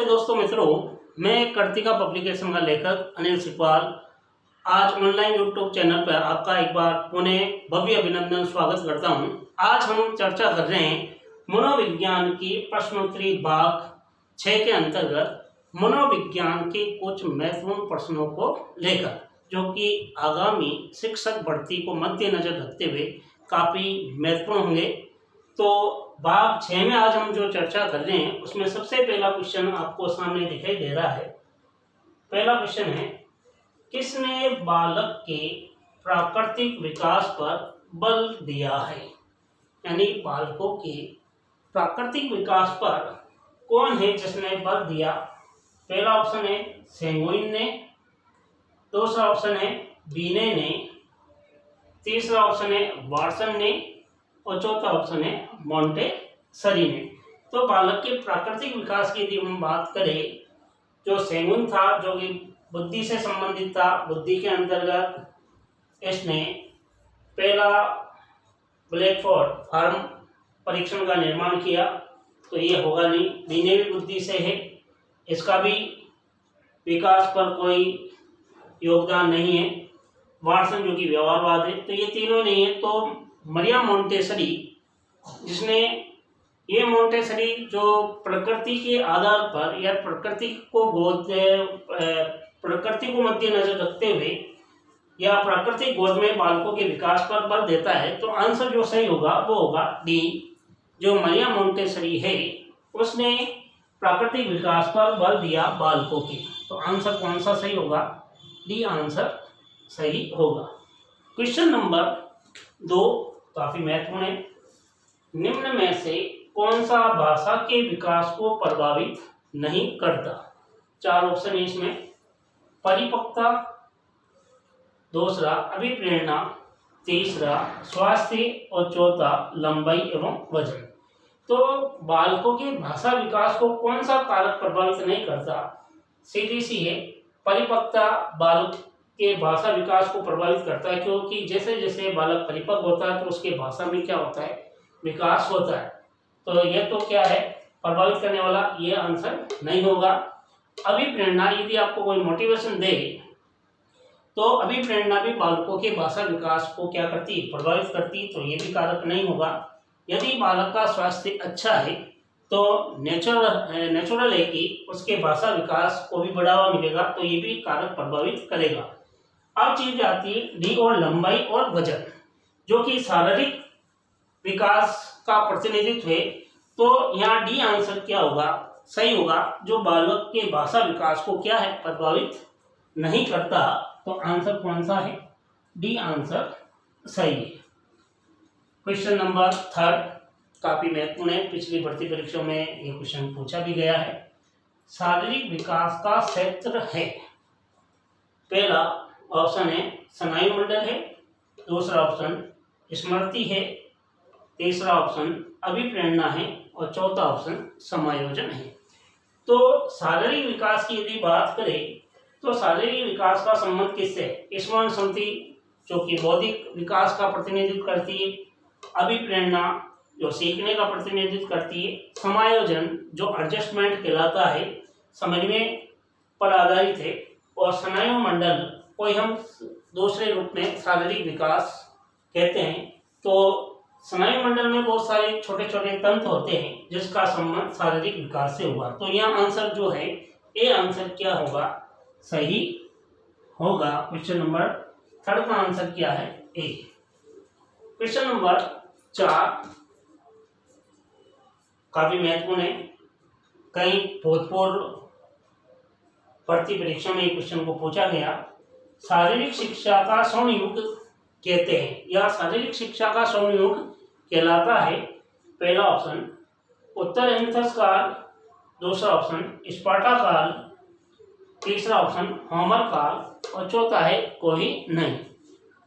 नमस्ते दोस्तों मित्रों, मैं कर्तिका पब्लिकेशन का लेखक अनिल सिकवाल आज ऑनलाइन यूट्यूब चैनल पर आपका एक बार पुनः भव्य अभिनंदन स्वागत करता हूं। आज हम चर्चा कर रहे हैं मनोविज्ञान की प्रश्नोत्तरी भाग 6 के अंतर्गत मनोविज्ञान के कुछ महत्वपूर्ण प्रश्नों को लेकर, जो कि आगामी शिक्षक भर्ती को मद्देनजर रखते हुए काफ़ी महत्वपूर्ण होंगे। तो भाग 6 में आज हम जो चर्चा कर रहे हैं उसमें सबसे पहला क्वेश्चन आपको सामने दिखाई दे रहा है। पहला क्वेश्चन है, किसने बालक के प्राकृतिक विकास पर बल दिया है? यानी बालकों के प्राकृतिक विकास पर कौन है जिसने बल दिया? पहला ऑप्शन है सेंगुइन ने, दूसरा ऑप्शन है बीने ने, तीसरा ऑप्शन है वाटसन ने और चौथा ऑप्शन है मोंटेसरी ने। तो बालक के प्राकृतिक विकास की यदि हम बात करें, जो सेंगुइन था जो कि बुद्धि से संबंधित था, बुद्धि के अंतर्गत इसने पहला ब्लैकबोर्ड फॉर्म परीक्षण का निर्माण किया, तो ये होगा नहीं। बीने भी बुद्धि से है, इसका भी विकास पर कोई योगदान नहीं है। वाटसन जो कि व्यवहारवाद है, तो ये तीनों नहीं है। तो मरिया मोंटेसरी, जिसने ये मोंटेसरी जो प्रकृति के आधार पर या प्रकृति को मद्देनजर रखते हुए या प्राकृतिक गोद में बालकों के विकास पर बल देता है, तो आंसर जो सही होगा वो होगा डी। जो मरिया मोंटेसरी है उसने प्राकृतिक विकास पर बल दिया बालकों के। तो आंसर कौन सा सही होगा? डी आंसर सही होगा। क्वेश्चन नंबर 2 काफी महत्वपूर्ण है। निम्न में से कौन सा भाषा के विकास को प्रभावित नहीं करता? 4 ऑप्शन है इसमें। परिपक्वता, दूसरा अभिप्रेरणा, तीसरा स्वास्थ्य और चौथा लंबाई एवं वजन। तो बालकों के भाषा विकास को कौन सा कारक प्रभावित नहीं करता? सीधी सी है, परिपक्वता बालक के भाषा विकास को प्रभावित करता है, क्योंकि जैसे जैसे बालक परिपक्व होता है तो उसके भाषा में क्या होता है? विकास होता है। तो ये तो क्या है प्रभावित करने वाला? ये आंसर नहीं होगा। अभिप्रेरणा, यदि आपको कोई मोटिवेशन दे तो अभिप्रेरणा भी बालकों के भाषा विकास को क्या करती है? प्रभावित करती, तो ये भी कारक नहीं होगा। यदि बालक का स्वास्थ्य अच्छा है तो नेचुरल है कि उसके भाषा विकास को भी बढ़ावा मिलेगा, तो ये भी कारक प्रभावित करेगा। अब चीज आती है डी और लंबाई और वजन, जो कि शारीरिक विकास का प्रतिनिधित्व है। तो यहाँ डी आंसर क्या होगा? सही होगा। जो बालक के भाषा विकास को क्या है? प्रभावित नहीं करता। तो आंसर कौन सा है? डी आंसर सही है। क्वेश्चन नंबर 3 काफी महत्वपूर्ण है, पिछली भर्ती परीक्षाओं में ये क्वेश्चन पूछा भी गया है। शारीरिक विकास का क्षेत्र है, पहला ऑप्शन है स्नायु मंडल है, दूसरा ऑप्शन स्मृति है, तीसरा ऑप्शन अभिप्रेरणा है और चौथा ऑप्शन समायोजन है। तो शारीरिक विकास की यदि बात करें तो शारीरिक विकास का संबंध किससे है? स्मरण शक्ति जो कि बौद्धिक विकास का प्रतिनिधित्व करती है, अभिप्रेरणा जो सीखने का प्रतिनिधित्व करती है, समायोजन जो एडजस्टमेंट कहलाता है, समझने पर आधारित है, और स्नायु मंडल को हम दूसरे रूप में शारीरिक विकास कहते हैं। तो स्नायु मंडल में बहुत सारे छोटे छोटे तंत्र होते हैं जिसका संबंध शारीरिक विकास से हुआ। तो यहाँ आंसर जो है ए आंसर क्या होगा? सही होगा। क्वेश्चन नंबर 3 का आंसर क्या है? ए। क्वेश्चन नंबर 4 काफी महत्वपूर्ण है, कई भूतपूर्व भर्ती परीक्षा में क्वेश्चन को पूछा गया। शारीरिक शिक्षा का स्वर्ण युग कहते हैं या शारीरिक शिक्षा का स्वर्ण युग कहलाता है। पहला ऑप्शन उत्तर एथेंस काल, दूसरा ऑप्शन स्पार्टा काल, तीसरा ऑप्शन होमर काल और चौथा है कोई नहीं।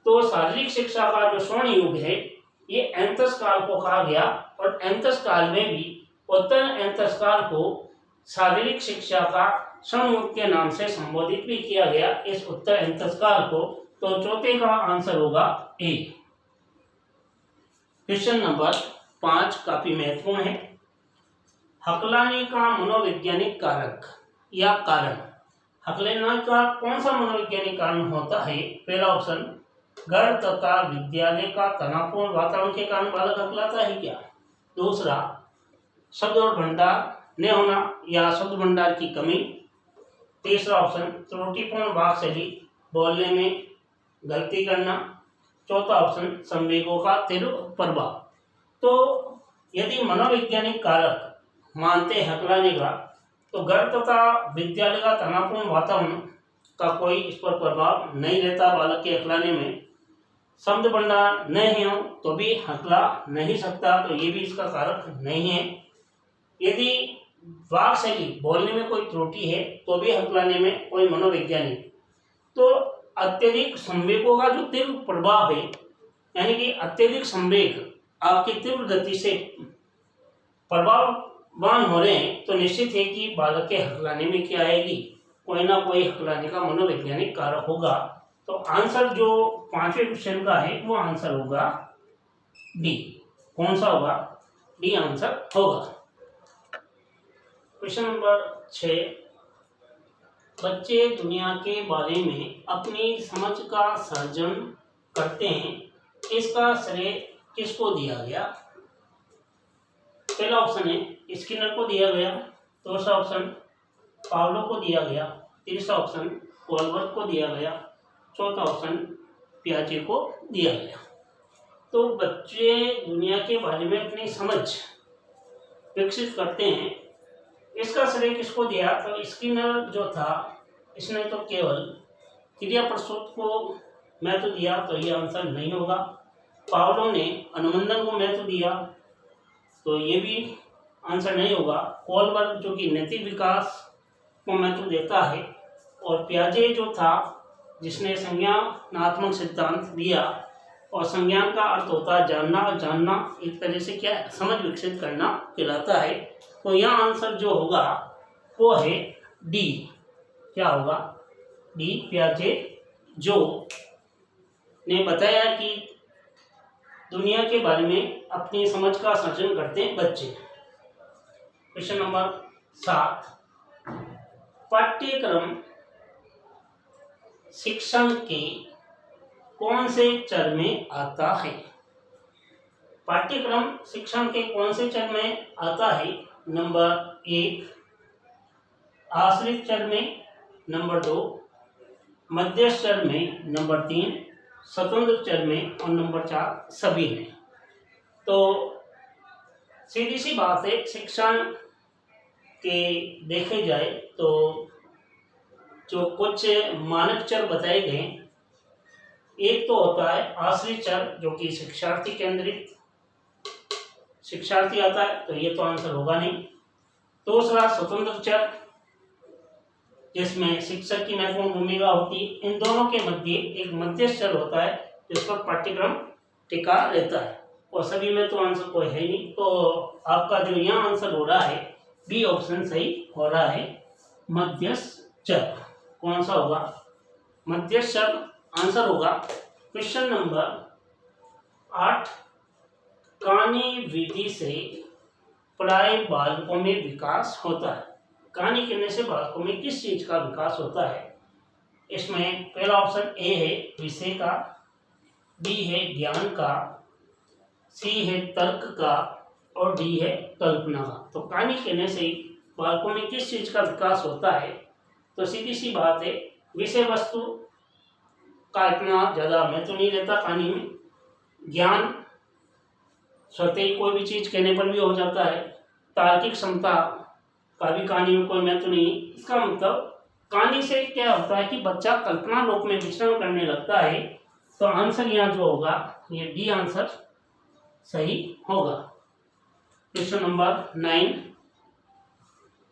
तो शारीरिक शिक्षा का जो स्वर्ण युग है ये एथेंस काल को कहा गया, और एथेंस काल में भी उत्तर एथेंस काल को शारीरिक शिक्षा का स्वर्ण युग के नाम से संबोधित भी किया गया, इस उत्तर एथेंस काल को। तो चौथे का आंसर होगा ए। क्वेश्चन नंबर 5 काफी महत्वपूर्ण है। हकलाने का मनोवैज्ञानिक कारक या कारण। हकलाने का कौन सा मनोवैज्ञानिक कारण होता है? पहला ऑप्शन, घर तथा विद्यालय का तनावपूर्ण वातावरण के कारण बालक हकलाता है क्या? दूसरा, शब्द और भंडार न होना या शब्द भंडार की कमी। तीसरा ऑप्शन, त्रुटिपूर्ण वाक शैली, बोलने में गलती करना। चौथा ऑप्शन, संवेगों का तीव्र प्रभाव। तो यदि मनोवैज्ञानिक कारक मानते हैं हकलाने का, तो घर तथा विद्यालय का तनावपूर्ण वातावरण का कोई इस पर प्रभाव नहीं रहता बालक के हकलाने में। शब्द भंडार नहीं हो तो भी हकला नहीं सकता, तो ये भी इसका कारक नहीं है। यदि वाक शैली, बोलने में कोई त्रुटि है तो भी हकलाने में कोई मनोवैज्ञानिक। तो अत्यधिक संवेगों का जो तीव्र प्रभाव है, यानी कि अत्यधिक संवेग आपकी तीव्र गति से प्रभाववान हो रहे हैं, तो निश्चित है कि बालक के हकलाने में क्या आएगी? कोई ना कोई हकलाने का मनोवैज्ञानिक कारक होगा। तो आंसर जो 5वें क्वेश्चन का है वो आंसर होगा डी। कौन सा होगा? डी आंसर होगा। क्वेश्चन नंबर 6, बच्चे दुनिया के बारे में अपनी समझ का सर्जन करते हैं, इसका श्रेय किसको दिया गया? पहला ऑप्शन है स्किनर को दिया गया। दूसरा ऑप्शन, पावलो को दिया गया। तीसरा ऑप्शन, कोलबर्ग को दिया गया। चौथा ऑप्शन, पियाजे को दिया गया। तो बच्चे दुनिया के बारे में अपनी समझ विकसित करते हैं, इसका श्रेय किसको दिया? तो स्किनर जो था, इसने तो केवल क्रिया प्रस्तुत को महत्व दिया, तो ये आंसर नहीं होगा। पावलो ने अनुबंधन को महत्व दिया, तो ये भी आंसर नहीं होगा। कोलबर्ग जो कि नैतिक विकास को महत्व देता है, और पियाजे जो था जिसने संज्ञानात्मक सिद्धांत दिया, और संज्ञान का अर्थ होता है जानना, और जानना एक तरह से क्या है? समझ विकसित करना कहलाता है। तो यह आंसर जो होगा वो है डी। क्या होगा? डी, पियाजे जो ने बताया कि दुनिया के बारे में अपनी समझ का सर्जन करते हैं बच्चे। क्वेश्चन नंबर 7, पाठ्यक्रम शिक्षण के कौन से चर में आता है? पाठ्यक्रम शिक्षण के कौन से चर में आता है? नंबर 1, आश्रित चर में। नंबर 2, मध्यस्थ चर में। नंबर 3, स्वतंत्र चर में। और नंबर 4, सभी में। तो सीधी सी बात है, शिक्षण के देखे जाए तो जो कुछ मानक चर बताए गए, एक तो होता है आश्रित चर जो कि शिक्षार्थी केंद्रित, शिक्षार्थी आता है, तो ये तो आंसर होगा नहीं। दूसरा, स्वतंत्र चर जिसमें शिक्षक की महत्वपूर्ण भूमिका होती है। इन दोनों के मध्य एक मध्यस्थ चर होता है जिस पर पाठ्यक्रम टिका रहता है, और सभी में तो आंसर कोई है नहीं। तो आपका जो यहाँ आंसर हो रहा है, बी ऑप्शन सही हो रहा है, मध्यस्थ चर। कौन सा होगा? मध्यस्थ चर आंसर होगा। क्वेश्चन नंबर 8, कहानी विधि से प्राय बालकों में विकास होता है। कहानी कहने से बालकों में किस चीज का विकास होता है? इसमें पहला ऑप्शन ए है विषय का, बी है ज्ञान का, सी है तर्क का, और डी है कल्पना का। तो कहानी कहने से बालकों में किस चीज का विकास होता है? तो सीधी सी बात है, विषय वस्तु का इतना ज़्यादा महत्व नहीं रहता कहानी में। ज्ञान स्वतः ही कोई भी चीज़ कहने पर भी हो जाता है। तार्किक क्षमता का भी कहानी में कोई महत्व नहीं। इसका मतलब कहानी से क्या होता है कि बच्चा कल्पना लोक में विचरण करने लगता है। तो आंसर यहाँ जो होगा ये डी आंसर सही होगा। क्वेश्चन नंबर 9,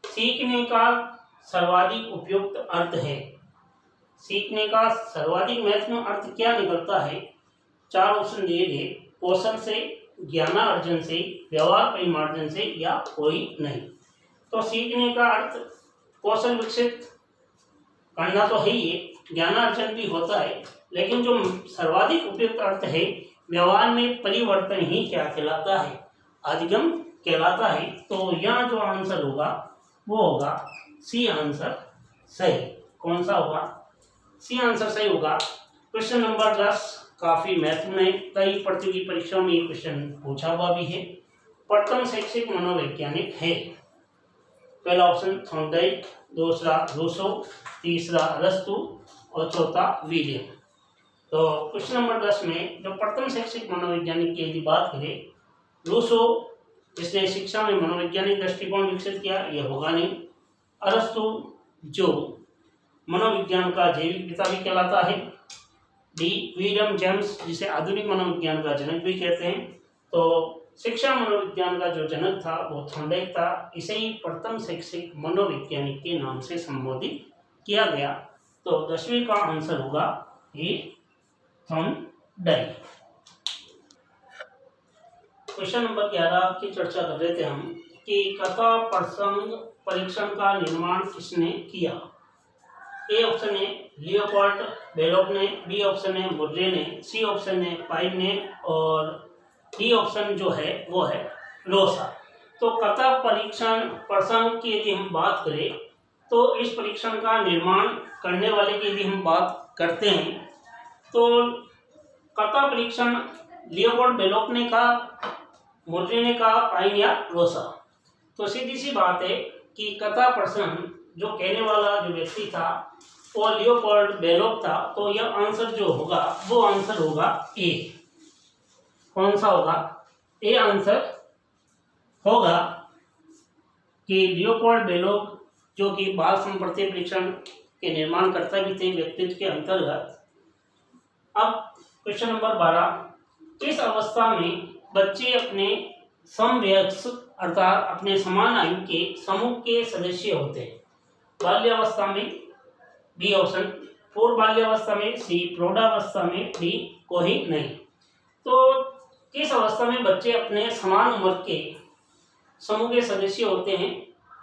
सीखने का सर्वाधिक उपयुक्त अर्थ है। सीखने का सर्वाधिक महत्वपूर्ण अर्थ क्या निकलता है? 4 ऑप्शन दिए गए, कौशल से, ज्ञानार्जन से, व्यवहार परिमार्जन से, या कोई नहीं। तो सीखने का अर्थ कौशल विकसित करना तो है ही है, ज्ञानार्जन भी होता है, लेकिन जो सर्वाधिक उपयुक्त अर्थ है व्यवहार में परिवर्तन ही क्या कहलाता है? अधिगम कहलाता है, तो यहाँ जो आंसर होगा वो होगा सी आंसर सही। कौन सा होगा? सी आंसर सही होगा। क्वेश्चन नंबर 10 काफी महत्वपूर्ण है, कई प्रतियोगी परीक्षाओं में ये क्वेश्चन पूछा हुआ भी है। प्रथम शैक्षिक मनोवैज्ञानिक है। पहला ऑप्शन थॉर्नडाइक, दूसरा रूसो, तीसरा अरस्तु और चौथा विलियम। तो क्वेश्चन नंबर 10 में जो प्रथम शैक्षिक मनोवैज्ञानिक की यदि बात करें, रूसो जिसने शिक्षा में मनोवैज्ञानिक दृष्टिकोण विकसित किया, यह होगा नहीं। अरस्तु जो मनोविज्ञान का जैविक पिता भी कहलाता है। डी विलियम जेम्स जिसे आधुनिक मनोविज्ञान का जनक भी कहते हैं। तो शिक्षा मनोविज्ञान का जो जनक था वो थॉर्नडाइक था, इसे ही प्रथम शैक्षिक मनोवैज्ञानिक के नाम से संबोधित किया गया। तो 10वीं का आंसर होगा ए थॉर्नडाइक। क्वेश्चन नंबर 11 की चर्चा कर रहे थे हम कि कथा प्रसंग परीक्षण का निर्माण किसने किया। ए ऑप्शन है लियोपोल्ड बेलोव ने, बी ऑप्शन है मुर्रे ने, सी ऑप्शन है पाइन ने और डी ऑप्शन जो है वो है रोसा। तो कथा परीक्षण प्रसंग की यदि हम बात करें तो इस परीक्षण का निर्माण करने वाले की यदि हम बात करते हैं तो कथा परीक्षण लियोपोल्ड बेलोव ने कहा, मुर्रे ने कहा, पाइन या रोसा। तो सीधी सी बात है कि कथा प्रसंग जो कहने वाला जो व्यक्ति था वो लियोपोल्ड बेलोव था। तो यह आंसर जो होगा वो आंसर होगा ए। कौन सा होगा? ए आंसर होगा कि लियोपोल्ड बेलोव जो कि बाल संप्रति परीक्षण के निर्माणकर्ता भी थे व्यक्तित्व के अंतर्गत। अब क्वेश्चन नंबर 12, किस अवस्था में बच्चे अपने समवयस्क अर्थात अपने समान आयु के समूह के सदस्य होते हैं? बाल्यावस्था में, बी ऑप्शन पूर्व बाल्यावस्था में, सी प्रौढ़ावस्था में, डी कोई नहीं। तो किस अवस्था में बच्चे अपने समान उम्र के समूह के सदस्य होते हैं?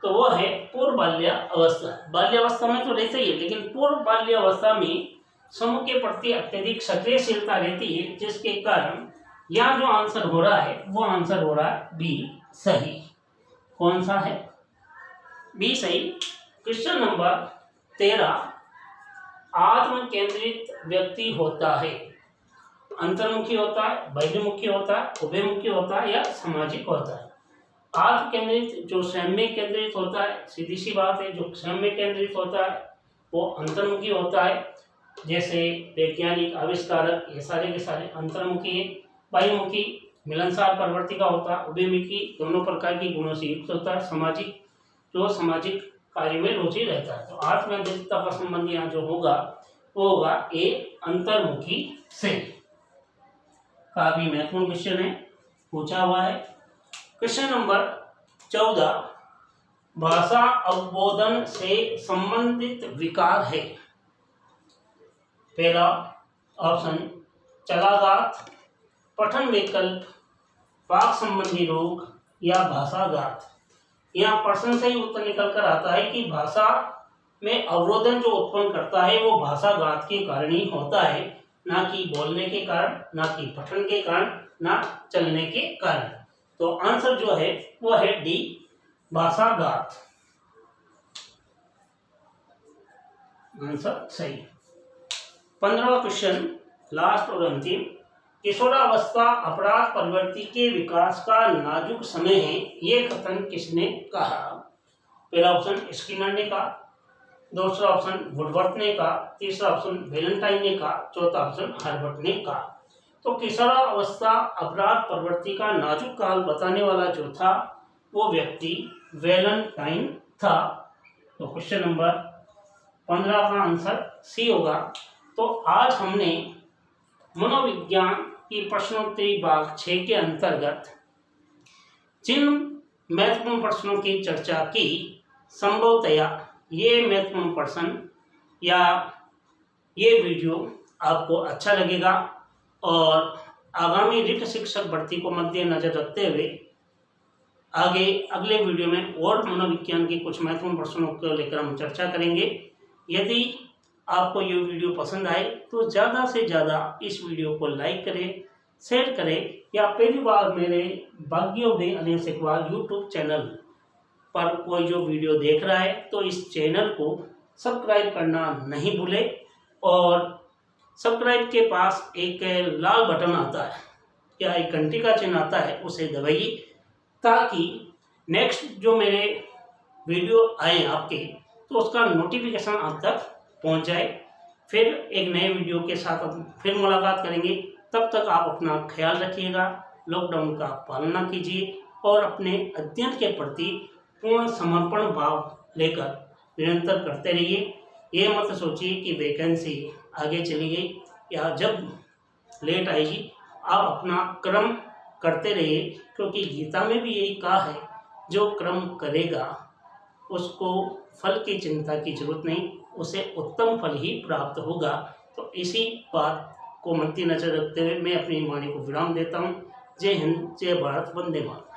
तो वो है पूर्व बाल्यावस्था। बाल्यावस्था में तो रहते ही है, लेकिन पूर्व बाल्यावस्था में समूह के प्रति अत्यधिक सक्रियशीलता रहती है, जिसके कारण यहाँ जो आंसर हो रहा है वो आंसर हो रहा है बी सही। कौन सा है? बी सही। क्वेश्चन नंबर 13, आत्म केंद्रित व्यक्ति होता है, अंतर्मुखी होता है, बहिर्मुखी होता है, उभयमुखी होता है या सामाजिक होता है? आत्म केंद्रित जो स्वयं में केंद्रित होता है, सीधी सी बात है, जो स्वयं में केंद्रित होता है वो अंतर्मुखी होता है। जैसे वैज्ञानिक आविष्कारक ये सारे के सारे अंतर्मुखी है। बहिर्मुखी मिलनसार प्रवृत्ति का होता है। उभयमुखी दोनों प्रकार की गुणों से युक्त होता है। सामाजिक जो सामाजिक कार्य में रुचि रहता है। तो आत्मकेंद्रितता का संबंध यहाँ जो होगा वो होगा ए अंतर्मुखी से। काफी महत्वपूर्ण क्वेश्चन है, पूछा हुआ है। क्वेश्चन नंबर 14, भाषा अवबोधन से संबंधित विकार है। पहला ऑप्शन चलाघात, पठन विकल्प, वाक संबंधी रोग या भाषाघात। यहाँ प्रश्न से ही उत्तर निकल कर आता है कि भाषा में अवरोधन जो उत्पन्न करता है वो भाषाघात के कारण ही होता है, ना कि बोलने के कारण, ना कि पठन के कारण, ना चलने के कारण। तो आंसर जो है वो है डी भाषाघात। आंसर सही। 15वां क्वेश्चन लास्ट और अंतिम, किशोरावस्था अपराध प्रवृत्ति के विकास का नाजुक समय है, ये कथन किसने कहा? पहला ऑप्शन स्किनर ने कहा, दूसरा ऑप्शन वुडवर्थ ने कहा, तीसरा ऑप्शन वैलेंटाइन ने कहा, चौथा ऑप्शन हर्बर्ट ने कहा। तो किशोरावस्था अपराध प्रवृत्ति का नाजुक काल बताने वाला जो था वो व्यक्ति वैलेंटाइन था। तो क्वेश्चन नंबर 15 का आंसर सी होगा। तो आज हमने मनोविज्ञान की प्रश्नोत्तरी भाग 6 के अंतर्गत जिन महत्वपूर्ण प्रश्नों की चर्चा की, संभवतया ये महत्वपूर्ण प्रश्न या ये वीडियो आपको अच्छा लगेगा और आगामी रिक्त शिक्षक भर्ती को मद्देनजर रखते हुए आगे अगले वीडियो में और मनोविज्ञान के कुछ महत्वपूर्ण प्रश्नों को लेकर हम चर्चा करेंगे। यदि आपको ये वीडियो पसंद आए तो ज़्यादा से ज़्यादा इस वीडियो को लाइक करें, शेयर करें या पहली बार मेरे भाग्योदय अनिल सेखवाल यूट्यूब चैनल पर कोई जो वीडियो देख रहा है तो इस चैनल को सब्सक्राइब करना नहीं भूले, और सब्सक्राइब के पास एक लाल बटन आता है या एक घंटी का चिन्ह आता है, उसे दबाइए ताकि नेक्स्ट जो मेरे वीडियो आए आपके तो उसका नोटिफिकेशन आप तक पहुंच जाए। फिर एक नए वीडियो के साथ हम फिर मुलाकात करेंगे। तब तक आप अपना ख्याल रखिएगा, लॉकडाउन का पालना कीजिए और अपने अध्ययन के प्रति पूर्ण समर्पण भाव लेकर निरंतर करते रहिए। ये मत सोचिए कि वैकेंसी आगे चली गई या जब लेट आएगी, आप अपना क्रम करते रहिए, क्योंकि गीता में भी यही कहा है, जो क्रम करेगा उसको फल की चिंता की जरूरत नहीं, उसे उत्तम फल ही प्राप्त होगा। तो इसी बात को मद्देनजर रखते हुए मैं अपनी वाणी को विराम देता हूँ। जय हिंद, जय भारत, वंदे मातरम।